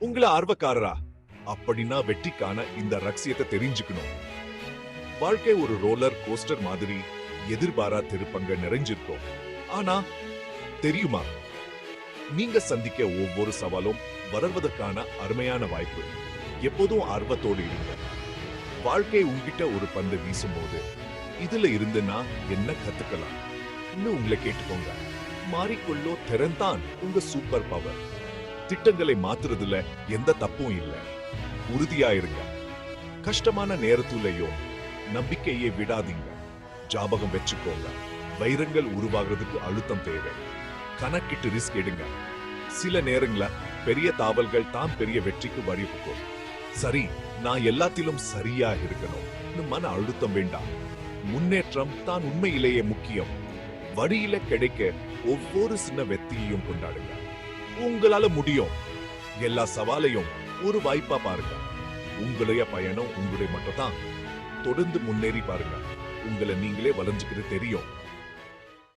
உங்களை ஆர்வக்காரரா அப்படின்னா வெற்றிக்கான இந்த ரகசியத்தை தெரிஞ்சுக்கணும். வாழ்க்கை ஒரு ரோலர் கோஸ்டர் மாதிரி எதிர்பாரா திருப்பங்க நிறைஞ்சிருக்கும். ஆனா தெரியுமா, நீங்க சந்திக்க ஒவ்வொரு சவாலும் வளர்வதற்கான அருமையான வாய்ப்பு. எப்போதும் ஆர்வத்தோடு இருங்க. வாழ்க்கை உங்ககிட்ட ஒரு பந்து வீசும்போது இதுல இருந்து நான் என்ன கத்துக்கலாம் உங்களை கேட்டுக்கோங்க. மாறிக்கொள்ளோ திறன்தான் உங்க சூப்பர் பவர். திட்டங்களை மாத்துறதுல எந்த தப்பும் இல்ல. உறுதியா இருங்க. கஷ்டமான நேரத்துலயும் நம்பிக்கையை விடாதீங்க. ஜாபகம் வச்சுக்கோங்க. வைரங்கள் உருவாகிறதுக்கு அழுத்தம் தேவை. கணக்கிட்டு ரிஸ்க் எடுங்க. சில நேரங்கள பெரிய தாவல்கள் தான் பெரிய வெற்றிக்கு வழிவகுக்கும். சரி, நான் எல்லாத்திலும் சரியா இருக்கணும் மன அழுத்தம் வேண்டாம். முன்னேற்றம் தான் உண்மையிலேயே முக்கியம். வழியில கிடைக்க ஒவ்வொரு சின்ன வெற்றியையும் கொண்டாடுங்க. உங்களால முடியும். எல்லா சவாலையும் ஒரு வாய்ப்பா பாருங்க. உங்களுடைய பயணம் உங்களுடைய மட்டும் தான். தொடர்ந்து முன்னேறி பாருங்க. உங்களை நீங்களே வளைஞ்சுக்கிறது தெரியும்.